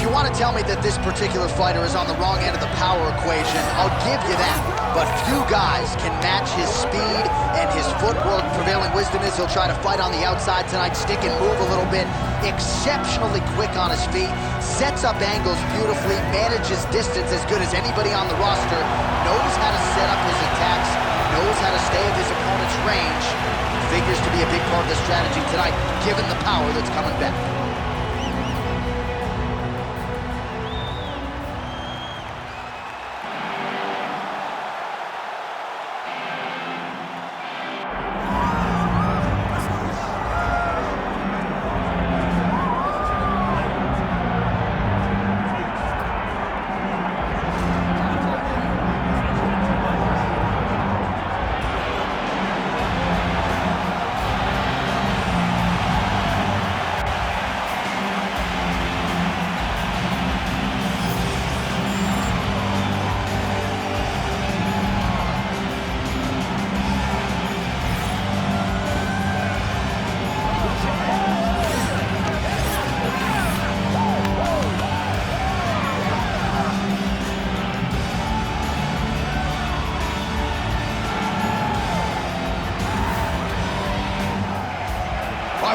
If you want to tell me that this particular fighter is on the wrong end of the power equation, I'll give you that. But few guys can match his speed and his footwork. Prevailing wisdom is he'll try to fight on the outside tonight, stick and move a little bit. Exceptionally quick on his feet, sets up angles beautifully, manages distance as good as anybody on the roster, knows how to set up his attacks, knows how to stay at his opponent's range. Figures to be a big part of the strategy tonight, given the power that's coming back.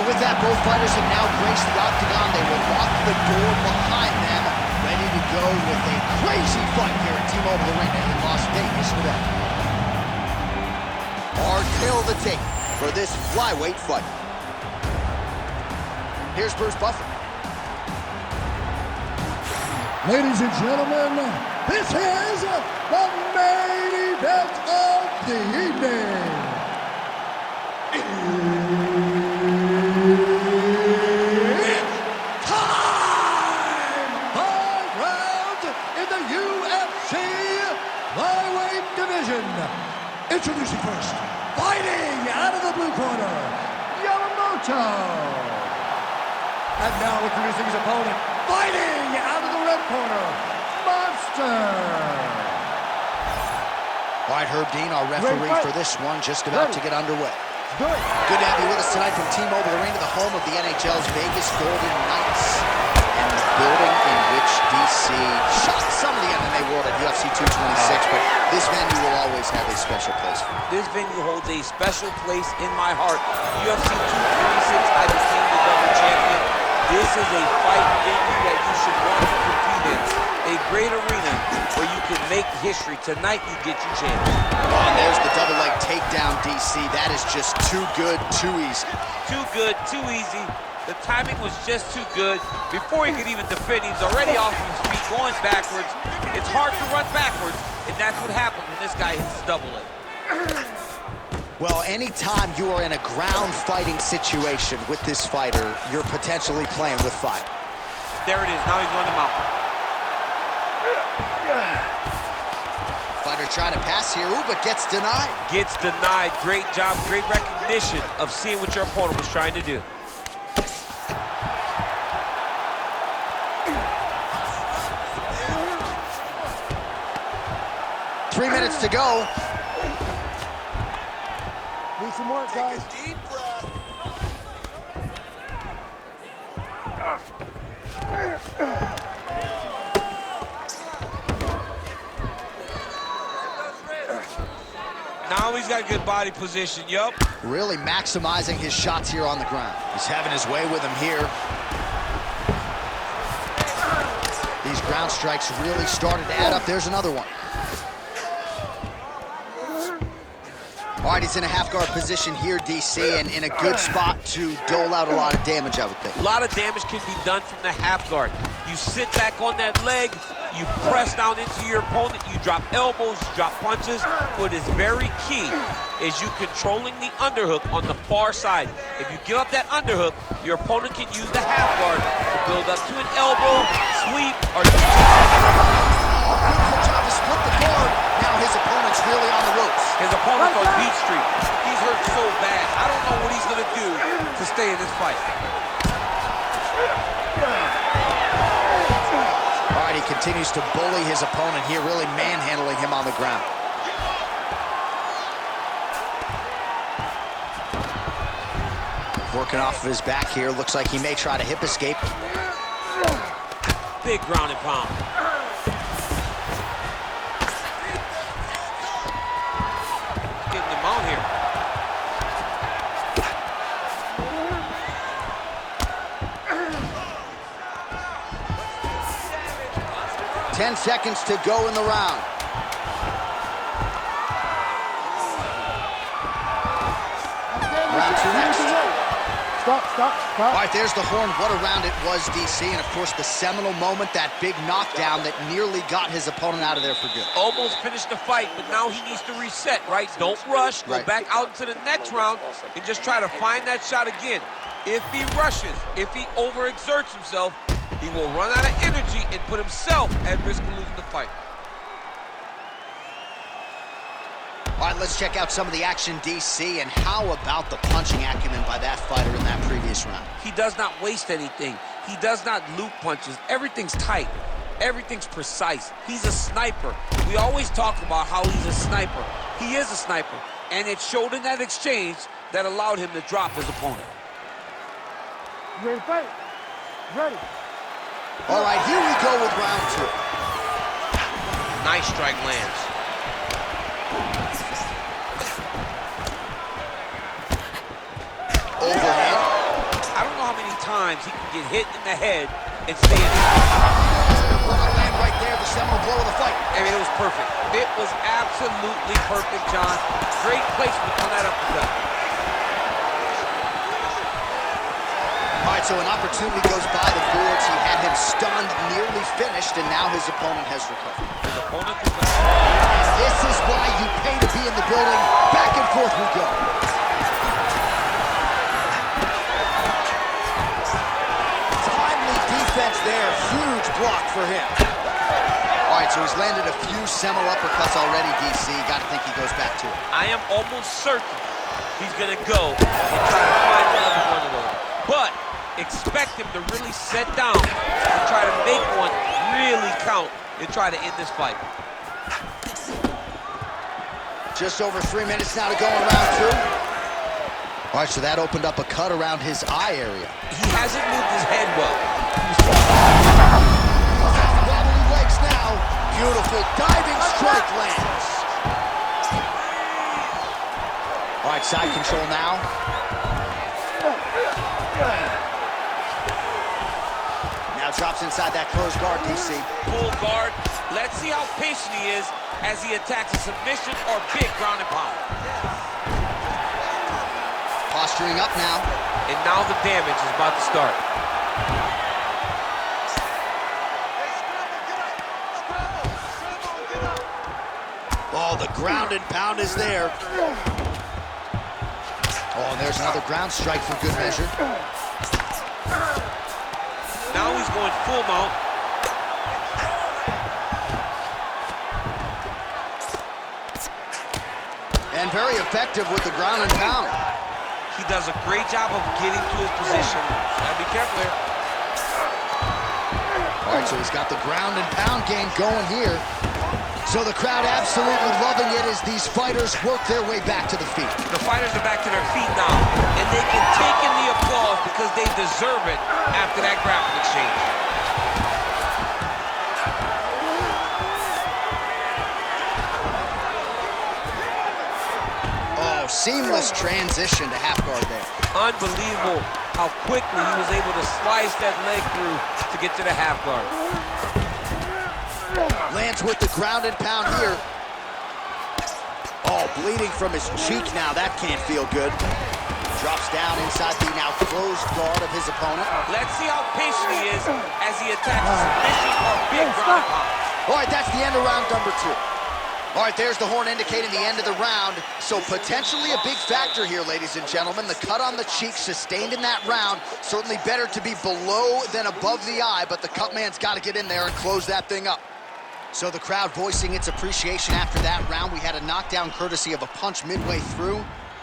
With that, both fighters have now graced the octagon. They will lock the door behind them, ready to go with a crazy fight here at T-Mobile Arena in Las Vegas, Nevada. Hard pill to take for this flyweight fight. Here's Bruce Buffer. Ladies and gentlemen, this is the main event of the evening. Introducing first, fighting out of the blue corner, Yamamoto. And now introducing his opponent, fighting out of the red corner, Monster. All right, Herb Dean, our referee for this one, just about to get underway. Good to have you with us tonight from T-Mobile Arena, the home of the NHL's Vegas Golden Knights, and the building in which DC shocked some of the MMA world at UFC 226, but this venue will always have a special place for me. This venue holds a special place in my heart. UFC 226, I became the double champion. This is a fight venue that you should want to compete in. A great arena where you can make history. Tonight, you get your chance. Oh, and there's the double leg takedown, DC. That is just too good, too easy. Too good, too easy. The timing was just too good. Before he could even defend, he was already off his feet, going backwards. It's hard to run backwards, and that's what happens when this guy hits the double leg. Well, anytime you are in a ground fighting situation with this fighter, you're potentially playing with fire. There it is. Now he's on the mountain. Fighter trying to pass here, ooh, but gets denied. Gets denied. Great job, great recognition of seeing what your opponent was trying to do. Three minutes to go. Need some work, guys. Take a deep breath. Now he's got good body position, yup. Really maximizing his shots here on the ground. He's having his way with him here. These ground strikes really started to add up. There's another one. All right, he's in a half-guard position here, DC, and in a good spot to dole out a lot of damage, I would think. A lot of damage can be done from the half-guard. You sit back on that leg, you press down into your opponent, you drop elbows, you drop punches. What is very key is you controlling the underhook on the far side. If you give up that underhook, your opponent can use the half-guard to build up to an elbow, sweep, or... Beautiful job to split the guard. Now his opponent's really on the ropes. His opponent's on Beat Street. He's hurt so bad. I don't know what he's going to do to stay in this fight. All right, he continues to bully his opponent here, really manhandling him on the ground. Working off of his back here. Looks like he may try to hip escape. big ground and pound. Getting them out here. 10 seconds to go in the round. Round two next. Stop. All right, there's the horn. What a round it was, DC. And, of course, the seminal moment, that big knockdown that nearly got his opponent out of there for good. Almost finished the fight, but now he needs to reset, right? Don't rush. Go back out into the next round and just try to find that shot again. If he rushes, if he overexerts himself, he will run out of energy and put himself at risk of losing the fight. All right, let's check out some of the action, DC, and how about the punching acumen by that fighter in that previous round? He does not waste anything. He does not loop punches. Everything's tight. Everything's precise. He's a sniper. We always talk about how he's a sniper. He is a sniper, and it showed in that exchange that allowed him to drop his opponent. You ready to fight? Ready. All right, here we go with round two. Nice strike lands. Overhand. I don't know how many times he can get hit in the head and stay in. Land right there, the seminal blow of the fight. I mean, it was perfect. It was absolutely perfect, John. Great placement on that uppercut. All right, so an opportunity goes by the boards. He had him stunned, nearly finished, and now his opponent has recovered. His opponent is And this is why you pay to be in the building. Back and forth we go. Timely defense there. Huge block for him. All right, so he's landed a few seminal uppercuts already, DC. Got to think he goes back to it. I am almost certain he's going to go and try to find another one of those. But expect him to really set down and try to make one really count and try to end this fight. Just over 3 minutes now to go in round two. All right, so that opened up a cut around his eye area. He hasn't moved his head well. Wobbly legs now. Beautiful diving strike lands. All right, side control now. Now drops inside that closed guard, DC. Full guard. Let's see how patient he is as he attacks a submission or big ground and pound. Posturing up now. And now the damage is about to start. Oh, the ground and pound is there. Oh, and there's another ground strike for good measure. Now he's going full mount. And very effective with the ground and pound. He does a great job of getting to his position. Gotta be careful here. All right, so he's got the ground and pound game going here. So the crowd absolutely loving it as these fighters work their way back to the feet. The fighters are back to their feet now, and they can take in the applause because they deserve it after that grappling exchange. Oh, seamless transition to half guard there. Unbelievable how quickly he was able to slice that leg through to get to the half guard. Lands with the ground and pound here. Oh, bleeding from his cheek now. That can't feel good. Drops down inside the now closed guard of his opponent. Let's see how patient he is as he attacks a submission or big ground and pound. All right, that's the end of round number two. All right, there's the horn indicating the end of the round. So potentially a big factor here, ladies and gentlemen. The cut on the cheek sustained in that round. Certainly better to be below than above the eye, but the cut man's got to get in there and close that thing up. So the crowd voicing its appreciation after that round. We had a knockdown courtesy of a punch midway through.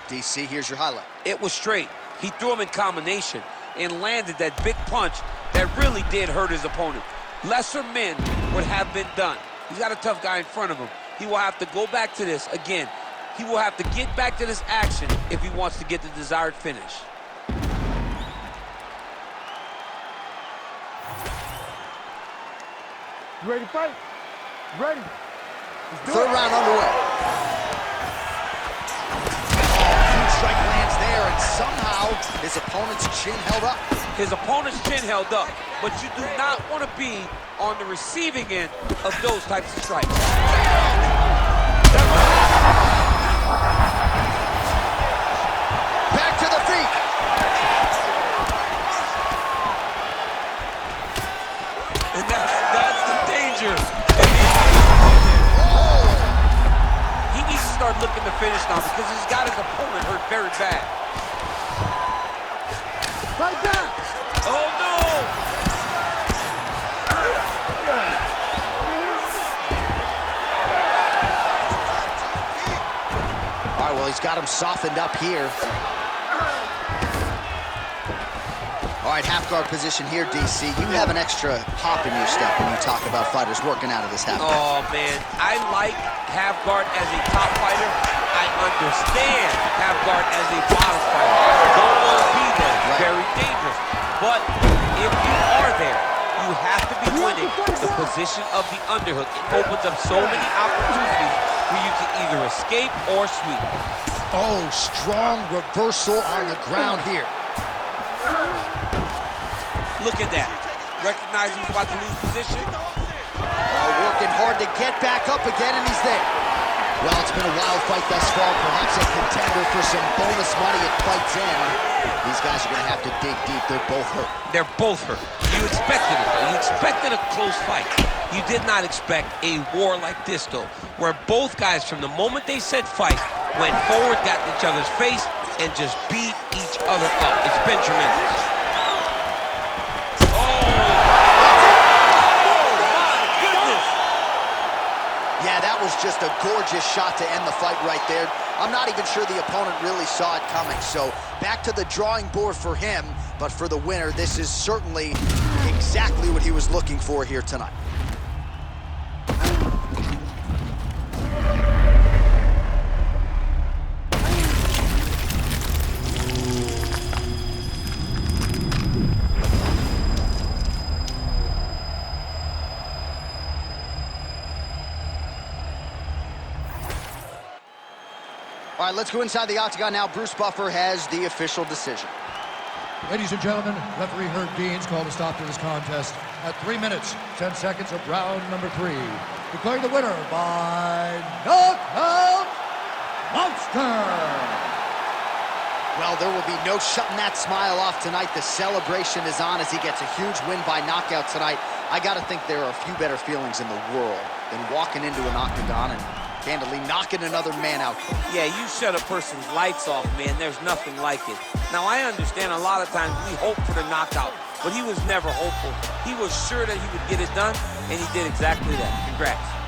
DC, here's your highlight. It was straight. He threw him in combination and landed that big punch that really did hurt his opponent. Lesser men would have been done. He's got a tough guy in front of him. He will have to go back to this again. He will have to get back to this action if he wants to get the desired finish. You ready to fight? Ready. Third round underway. Huge strike lands there, and somehow his opponent's chin held up. His opponent's chin held up, but you do not want to be on the receiving end of those types of strikes. Back to the feet. And that's the danger. He needs to start looking to finish now because he's got his opponent hurt very bad. Fight back. Oh no! All right, well, he's got him softened up here. All right, half guard position here, DC. You have an extra hop in your step when you talk about fighters working out of this half guard. Oh man, I like half guard as a top fighter. I understand half guard as a bottom fighter. Don't want to be there. It's very dangerous. But if you are there, you have to be winning the position of the underhook. It opens up so many opportunities where you can either escape or sweep. Oh, strong reversal on the ground here. Look at that. Recognize he's about to lose position. Working hard to get back up again, and he's there. Well, it's been a wild fight thus far. Perhaps a contender for some bonus money at fight's end. These guys are going to have to dig deep. They're both hurt. They're both hurt. You expected it. You expected a close fight. You did not expect a war like this, though, where both guys, from the moment they said fight, went forward, got in each other's face, and just beat each other up. It's been tremendous. Yeah, that was just a gorgeous shot to end the fight right there. I'm not even sure the opponent really saw it coming. So back to the drawing board for him, but for the winner, this is certainly exactly what he was looking for here tonight. All right, let's go inside the octagon now. Bruce Buffer has the official decision. Ladies and gentlemen, referee Herb Dean's called a stop to this contest at 3 minutes, 10 seconds of round number 3. Declaring the winner by knockout, Monster! Well, there will be no shutting that smile off tonight. The celebration is on as he gets a huge win by knockout tonight. I got to think there are a few better feelings in the world than walking into an octagon and candidly knocking another man out. Yeah, you shut a person's lights off, man. There's nothing like it. Now, I understand a lot of times we hope for the knockout, but he was never hopeful. He was sure that he would get it done, and he did exactly that. Congrats.